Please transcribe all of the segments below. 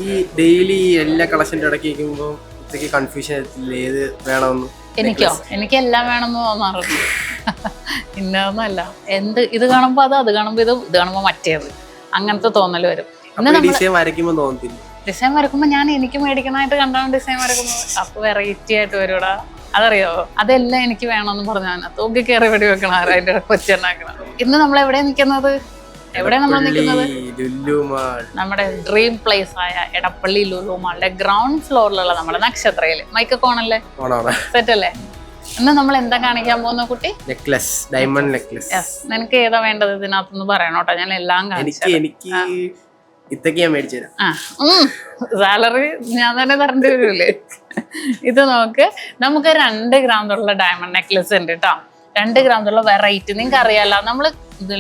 ഈ ഡെയിലി എല്ലാ കളക്ഷൻ്റെ ഇടയ്ക്ക് വയ്ക്കുമ്പോൾ ഇത്രയ്ക്ക് കൺഫ്യൂഷൻ ഏത് വേണമെന്ന്? എനിക്ക് എല്ലാം വേണമെന്ന് തോന്നാറുണ്ട്. ഇന്നൊന്നുമല്ല, ഇത് കാണുമ്പോ അത് കാണുമ്പോ ഇത് കാണുമ്പോ മറ്റേത്, അങ്ങനത്തെ തോന്നല് വരും. ഡിസൈൻ വരക്കുമ്പോ ഞാൻ എനിക്ക് മേടിക്കണായിട്ട് കണ്ടാണ് ഡിസൈൻ വരക്കുന്നത്. അപ്പൊ വെറൈറ്റി ആയിട്ട് വരുടാ, അതറിയോ? അതെല്ലാം എനിക്ക് വേണമെന്ന് പറഞ്ഞാൽ തൂക്കി കയറി വെടി വെക്കണം, അതിന്റെ കൊച്ചുണ്ടാക്കണം. ഇന്ന് നമ്മൾ എവിടെ നിൽക്കുന്നത്? നമ്മൾ നിൽക്കുന്നത് നമ്മുടെ ഡ്രീം പ്ലേസ് ആയ എടപ്പള്ളി ലുലു മാളിന്റെ ഗ്രൗണ്ട് ഫ്ലോറിലുള്ള നമ്മുടെ നക്ഷത്രയില്. മൈക്കോണല്ലേ, സെറ്റ് അല്ലേ? ഇന്ന് നമ്മൾ എന്താ കാണിക്കാൻ പോകുന്ന കുട്ടി? Necklace, diamond necklace. നിനക്ക് ഏതാ വേണ്ടത് ഇതിനകത്തൊന്ന് പറയണോട്ടോ, ഞാൻ എല്ലാം കാണിച്ചു. സാലറി ഞാൻ തന്നെ തരേണ്ടി വരൂലേ? ഇത് നോക്ക്, നമുക്ക് 2 ഗ്രാമിലുള്ള ഡയമണ്ട് നെക്ലസ് ഉണ്ട് കേട്ടോ. 2 ഗ്രാമിലുള്ള വെറൈറ്റി നിങ്ങൾക്ക് അറിയാലോ. നമ്മള്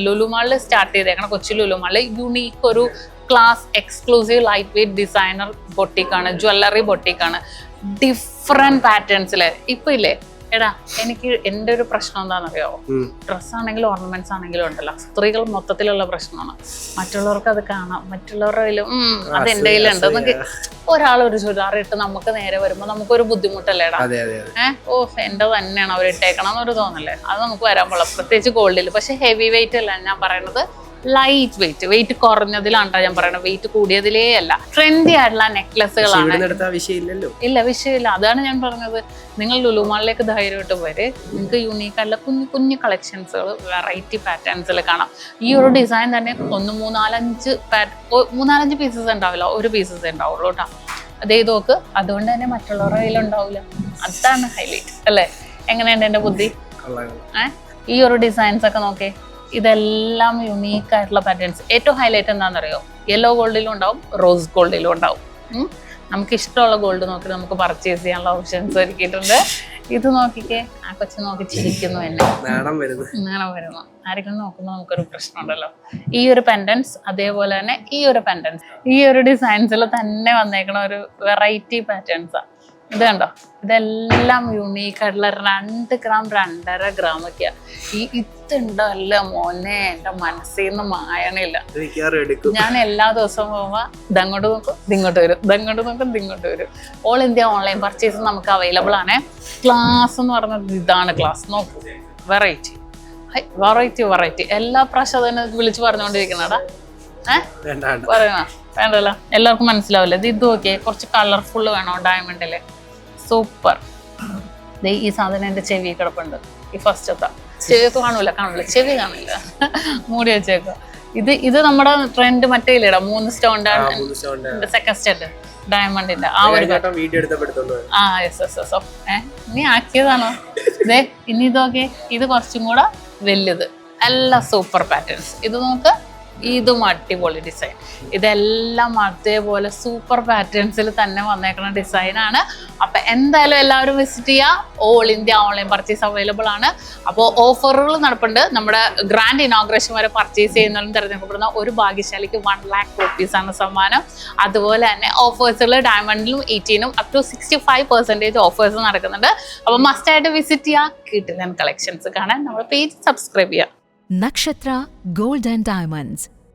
ലുലുമാളിൽ സ്റ്റാർട്ട് ചെയ്തേക്കണം, കൊച്ചി ലുലുമാളിൽ യുണീക്ക് ഒരു class exclusive light weight designer ബൊട്ടീക്കാണ്, ജ്വല്ലറി ബൊട്ടീക്കാണ്. ഡിഫറെന്റ് പാറ്റേൺസില് ഇപ്പൊ ഇല്ലേ എടാ, എനിക്ക് എൻ്റെ ഒരു പ്രശ്നം എന്താണെന്നറിയാവോ? ഡ്രസ്സാണെങ്കിലും ഓർണമെന്റ്സ് ആണെങ്കിലും ഉണ്ടല്ലോ, സ്ത്രീകൾ മൊത്തത്തിലുള്ള പ്രശ്നമാണ്. മറ്റുള്ളവർക്ക് അത് കാണാം, മറ്റുള്ളവരുടെ കയ്യിലും അത് എൻ്റെ കയ്യിലുണ്ട് എന്നൊക്കെ. ഒരാളൊരു ചുരിദാർ ഇട്ട് നമുക്ക് നേരെ വരുമ്പോ നമുക്കൊരു ബുദ്ധിമുട്ടല്ലേടാ? എന്റെ തന്നെയാണ് അവർ ഇട്ടേക്കണം എന്നൊരു തോന്നല്ലേ? അത് നമുക്ക് വരാൻ പാടില്ല, പ്രത്യേകിച്ച് ഗോൾഡിൽ. പക്ഷെ ഹെവി വെയിറ്റ് അല്ല ഞാൻ പറയുന്നത്, ലൈറ്റ് വെയിറ്റ് കുറഞ്ഞതിലാണ് ഞാൻ പറയുന്നത്, വെയിറ്റ് കൂടിയതിലേ അല്ല. ട്രെൻഡി ആയിട്ടുള്ള നെക്ലസുകളാണ്. ഇല്ല, വിഷയമില്ല. അതാണ് ഞാൻ പറഞ്ഞത്, നിങ്ങൾ ലുലുമാളിലേക്ക് ധൈര്യമായിട്ട് വരെ, നിങ്ങൾക്ക് യുണീക്ക് ആയിട്ടുള്ള കുഞ്ഞു കളക്ഷൻസുകൾ വെറൈറ്റി പാറ്റേൺസിൽ കാണാം. ഈ ഒരു ഡിസൈൻ തന്നെ 3-4-5 പീസസ് ഉണ്ടാവില്ല, ഒരു പീസസ് ഉണ്ടാവുള്ളൂ കേട്ടോ. അതേ നോക്ക്, അതുകൊണ്ട് തന്നെ മറ്റുള്ളവരുടെ കയ്യിലുണ്ടാവില്ല. അതാണ് ഹൈലൈറ്റ് അല്ലേ? എങ്ങനെയുണ്ട് എൻ്റെ ബുദ്ധി? ഈ ഒരു ഡിസൈൻസ് ഒക്കെ നോക്കേ, ഇതെല്ലാം യുണീക്ക് ആയിട്ടുള്ള പാറ്റേൺസ്. ഏറ്റവും ഹൈലൈറ്റ് എന്താണെന്നറിയോ? യെല്ലോ ഗോൾഡിലും ഉണ്ടാവും, റോസ് ഗോൾഡിലും ഉണ്ടാവും. നമുക്ക് ഇഷ്ടമുള്ള ഗോൾഡ് നോക്കി നമുക്ക് പർച്ചേസ് ചെയ്യാനുള്ള ഓപ്ഷൻസ് ഒരുക്കിയിട്ടുണ്ട്. ഇത് നോക്കിക്കേ, ആ കൊച്ചു നോക്കി ചിരിക്കുന്നു, എന്നെ നാണം വരുന്നു. ആരെങ്കിലും നോക്കുമ്പോൾ നമുക്കൊരു പ്രശ്നമുണ്ടല്ലോ. ഈ ഒരു പെൻഡൻസ്, അതേപോലെ തന്നെ ഈ ഒരു പെൻഡൻസ്, ഈ ഒരു ഡിസൈൻസിൽ തന്നെ വന്നേക്കണ ഒരു വെറൈറ്റി പാറ്റേൺസാണ്. ഇത് കണ്ടോ, ഇതെല്ലാം യുണീക്ക് ആയിട്ടുള്ള 2 ഗ്രാം 2.5 ഗ്രാം ഒക്കെയാണ്. ഇതുണ്ടോ അല്ല മോനെ, എന്റെ മനസ്സിൽ നിന്ന് മായണില്ല. ഞാൻ എല്ലാ ദിവസവും പോകുമ്പോ ഇതങ്ങോട്ട് നോക്കും, ഇതിങ്ങോട്ട് വരും, ഇതങ്ങോട്ട് നോക്കും, ഇതിങ്ങോട്ട് വരും. ഓൾ ഇന്ത്യ ഓൺലൈൻ പർച്ചേസ് നമുക്ക് അവൈലബിൾ ആണ്. ക്ലാസ് എന്ന് പറഞ്ഞത് ഇതാണ് ക്ലാസ്. നോക്കൂ, വെറൈറ്റി എല്ലാ പ്രാവശ്യം തന്നെ വിളിച്ച് പറഞ്ഞുകൊണ്ടിരിക്കണടാ. പറയുന്ന വേണ്ടല്ലോ, എല്ലാവർക്കും മനസ്സിലാവില്ല. ഇത് നോക്കിയേ, കുറച്ച് കളർഫുൾ വേണോ ഡയമണ്ടില്? സൂപ്പർ. ഈ സാധനം എൻ്റെ ചെവി കിടപ്പുണ്ട്. ഈ ഫസ്റ്റത്തെ ചെവിയൊക്കെ കാണില്ല, ചെവി കാണില്ല, മൂടി വെച്ചേക്ക. ഇത് നമ്മുടെ ട്രെൻഡ് മറ്റേ ഇല്ലടാ, 3 സ്റ്റോൺ സെക്കൻഡ് സ്റ്റെഡ് ഡയമണ്ടിന്റെ ആ ഒരു നീ ആക്കിയതാണോ? ഇനി ഇതൊക്കെ, ഇത് കുറച്ചും കൂടെ വലുത്. എല്ലാം സൂപ്പർ പാറ്റേൺസ്. ഇത് നോക്ക്, ഇതും അടിപൊളി ഡിസൈൻ. ഇതെല്ലാം അതേപോലെ സൂപ്പർ പാറ്റേൺസിൽ തന്നെ വന്നേക്കുന്ന ഡിസൈനാണ്. അപ്പം എന്തായാലും എല്ലാവരും വിസിറ്റ് ചെയ്യുക. All India online purchase available ആണ്. അപ്പോൾ ഓഫറുകൾ നടപ്പുണ്ട്. നമ്മുടെ ഗ്രാൻഡ് ഇനോഗ്രേഷൻ വരെ പർച്ചേസ് ചെയ്യുന്നതിനും തിരഞ്ഞെടുക്കപ്പെടുന്ന ഒരു ഭാഗ്യശാലിക്ക് 1 lakh rupees സമ്മാനം. അതുപോലെ തന്നെ ഓഫേഴ്സുകൾ ഡയമണ്ടിലും 18-നും up to 65% ഓഫേഴ്സ് നടക്കുന്നുണ്ട്. അപ്പോൾ മസ്റ്റായിട്ട് വിസിറ്റ് ചെയ്യുക. കിട്ടില്ല കളക്ഷൻസ് കാണാൻ നമ്മുടെ പേജ് സബ്സ്ക്രൈബ് ചെയ്യുക. Nakshatra Gold and Diamonds,